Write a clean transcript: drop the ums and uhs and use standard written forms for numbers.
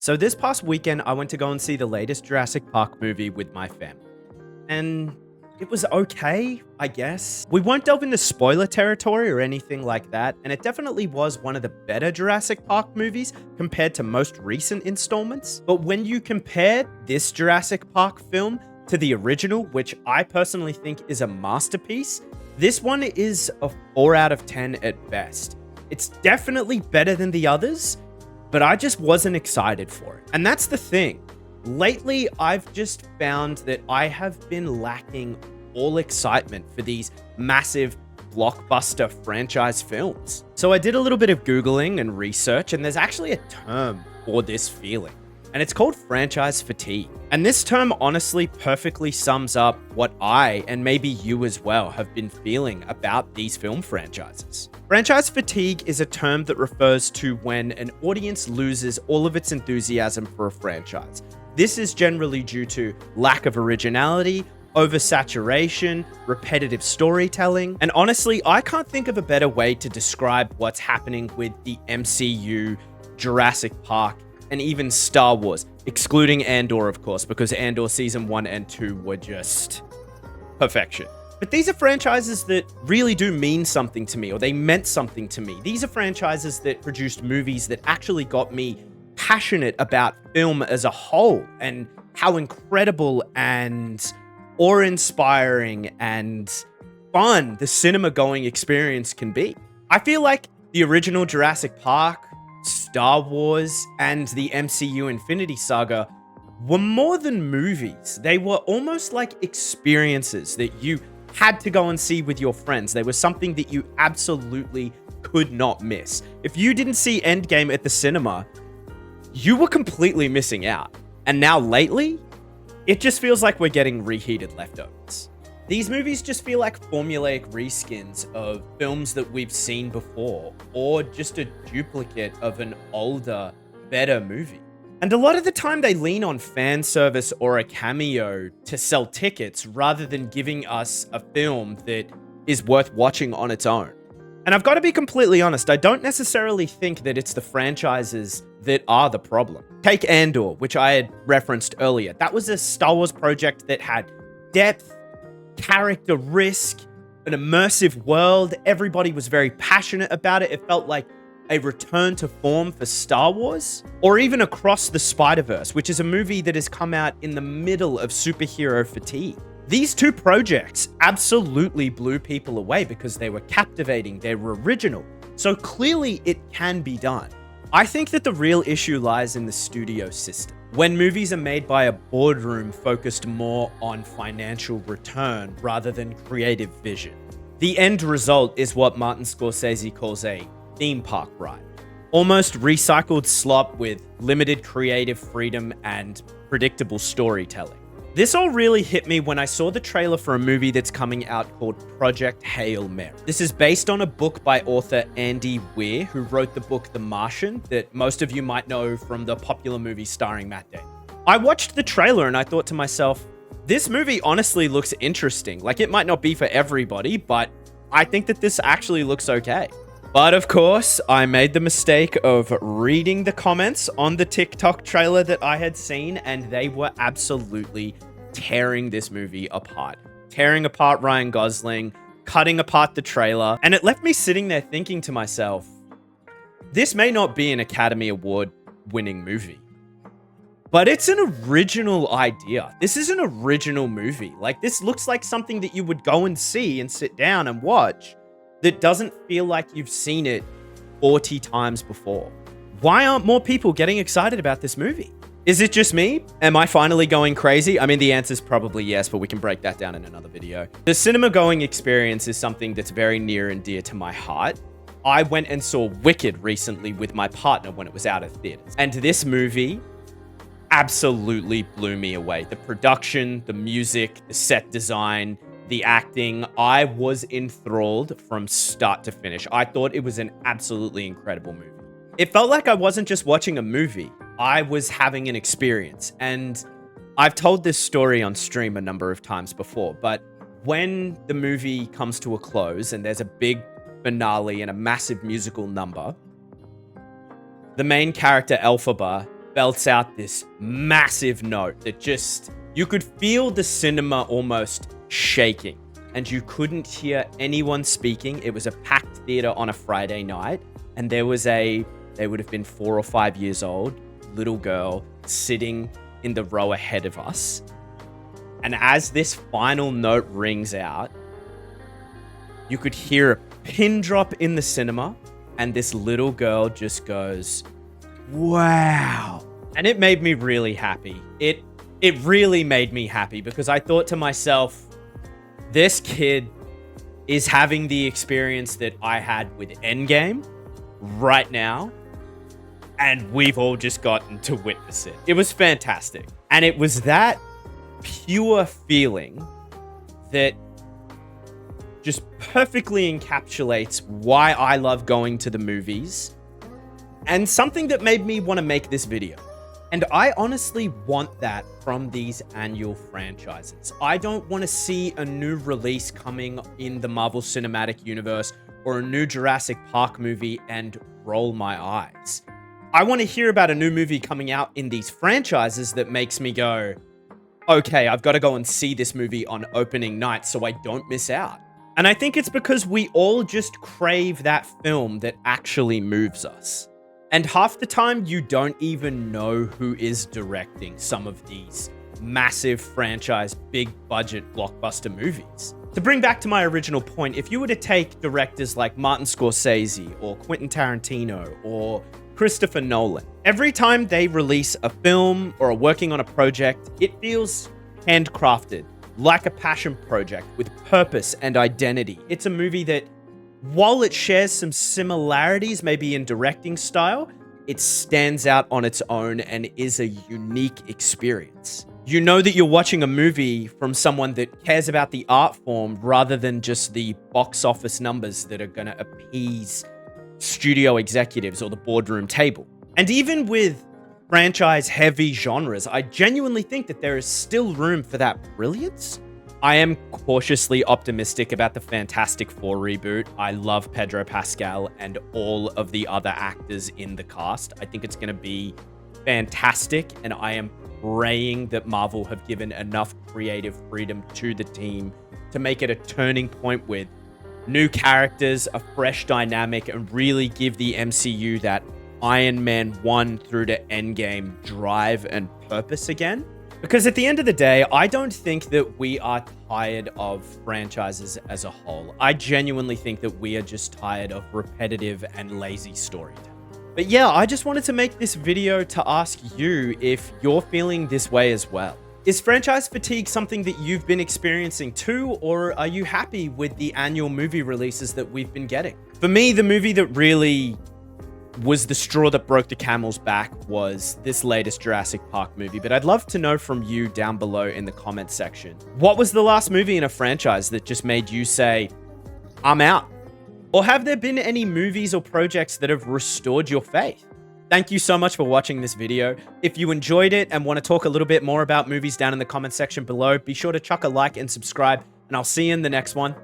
So this past weekend, I went to go and see the latest Jurassic Park movie with my family. And it was okay, I guess. We won't delve into spoiler territory or anything like that, and it definitely was one of the better Jurassic Park movies compared to most recent installments. But when you compare this Jurassic Park film to the original, which I personally think is a masterpiece, this one is a 4 out of 10 at best. It's definitely better than the others, but I just wasn't excited for it. And that's the thing. Lately, I've just found that I have been lacking all excitement for these massive blockbuster franchise films. So I did a little bit of Googling and research, and there's actually a term for this feeling, and it's called franchise fatigue. And this term honestly perfectly sums up what I, and maybe you as well, have been feeling about these film franchises. Franchise fatigue is a term that refers to when an audience loses all of its enthusiasm for a franchise. This is generally due to lack of originality, oversaturation, repetitive storytelling, and honestly, I can't think of a better way to describe what's happening with the MCU, Jurassic Park, and even Star Wars, excluding Andor, of course, because Andor Season 1 and 2 were just perfection. But these are franchises that really do mean something to me, or they meant something to me. These are franchises that produced movies that actually got me passionate about film as a whole and how incredible and awe-inspiring and fun the cinema-going experience can be. I feel like the original Jurassic Park, Star Wars, and the MCU Infinity Saga were more than movies. They were almost like experiences that you had to go and see with your friends. They were something that you absolutely could not miss. If you didn't see Endgame at the cinema, you were completely missing out. And now lately, it just feels like we're getting reheated leftovers. These movies just feel like formulaic reskins of films that we've seen before, or just a duplicate of an older, better movie. And a lot of the time they lean on fan service or a cameo to sell tickets rather than giving us a film that is worth watching on its own. And I've got to be completely honest, I don't necessarily think that it's the franchises that are the problem. Take Andor, which I had referenced earlier. That was a Star Wars project that had depth, character risk, an immersive world. Everybody was very passionate about it. It felt like a return to form for Star Wars. Or even Across the Spider-Verse, which is a movie that has come out in the middle of superhero fatigue. These two projects absolutely blew people away because they were captivating, they were original. So clearly it can be done. I think that the real issue lies in the studio system. When movies are made by a boardroom focused more on financial return rather than creative vision. The end result is what Martin Scorsese calls a theme park ride. Almost recycled slop with limited creative freedom and predictable storytelling. This all really hit me when I saw the trailer for a movie that's coming out called Project Hail Mary. This is based on a book by author Andy Weir, who wrote the book The Martian, that most of you might know from the popular movie starring Matt Damon. I watched the trailer and I thought to myself, this movie honestly looks interesting. Like, it might not be for everybody, but I think that this actually looks okay. But of course, I made the mistake of reading the comments on the TikTok trailer that I had seen, and they were absolutely tearing this movie apart. Tearing apart Ryan Gosling, cutting apart the trailer, and it left me sitting there thinking to myself, this may not be an Academy Award winning movie, but it's an original idea. This is an original movie. Like, this looks like something that you would go and see and sit down and watch that doesn't feel like you've seen it 40 times before. Why aren't more people getting excited about this movie? Is it just me? Am I finally going crazy? I mean, the answer is probably yes, but we can break that down in another video. The cinema-going experience is something that's very near and dear to my heart. I went and saw Wicked recently with my partner when it was out of theaters. And this movie absolutely blew me away. The production, the music, the set design, the acting, I was enthralled from start to finish. I thought it was an absolutely incredible movie. It felt like I wasn't just watching a movie, I was having an experience. And I've told this story on stream a number of times before, but when the movie comes to a close and there's a big finale and a massive musical number, the main character, Elphaba, belts out this massive note that just, you could feel the cinema almost shaking, and you couldn't hear anyone speaking. It was a packed theater on a Friday night, and they would have been 4 or 5 years old, little girl sitting in the row ahead of us. And as this final note rings out, you could hear a pin drop in the cinema, and this little girl just goes, "Wow." And it made me really happy. It really made me happy, because I thought to myself, this kid is having the experience that I had with Endgame right now, and we've all just gotten to witness it. It was fantastic. And it was that pure feeling that just perfectly encapsulates why I love going to the movies, and something that made me want to make this video. And I honestly want that from these annual franchises. I don't want to see a new release coming in the Marvel Cinematic Universe or a new Jurassic Park movie and roll my eyes. I want to hear about a new movie coming out in these franchises that makes me go, okay, I've got to go and see this movie on opening night so I don't miss out. And I think it's because we all just crave that film that actually moves us. And half the time, you don't even know who is directing some of these massive franchise, big budget blockbuster movies. To bring back to my original point, if you were to take directors like Martin Scorsese or Quentin Tarantino or Christopher Nolan, every time they release a film or are working on a project, it feels handcrafted, like a passion project with purpose and identity. It's a movie that, while it shares some similarities maybe in directing style, it stands out on its own and is a unique experience. You know that you're watching a movie from someone that cares about the art form rather than just the box office numbers that are going to appease studio executives or the boardroom table. And even with franchise-heavy genres, I genuinely think that there is still room for that brilliance. I am cautiously optimistic about the Fantastic Four reboot. I love Pedro Pascal and all of the other actors in the cast. I think it's going to be fantastic, and I am praying that Marvel have given enough creative freedom to the team to make it a turning point with new characters, a fresh dynamic, and really give the MCU that Iron Man 1 through to Endgame drive and purpose again. Because at the end of the day, I don't think that we are tired of franchises as a whole. I genuinely think that we are just tired of repetitive and lazy storytelling. But yeah, I just wanted to make this video to ask you if you're feeling this way as well. Is franchise fatigue something that you've been experiencing too, or are you happy with the annual movie releases that we've been getting? For me, the movie that really was the straw that broke the camel's back was this latest Jurassic Park movie. But I'd love to know from you down below in the comment section, what was the last movie in a franchise that just made you say, I'm out? Or have there been any movies or projects that have restored your faith? Thank you so much for watching this video. If you enjoyed it and want to talk a little bit more about movies down in the comment section below, be sure to chuck a like and subscribe, and I'll see you in the next one.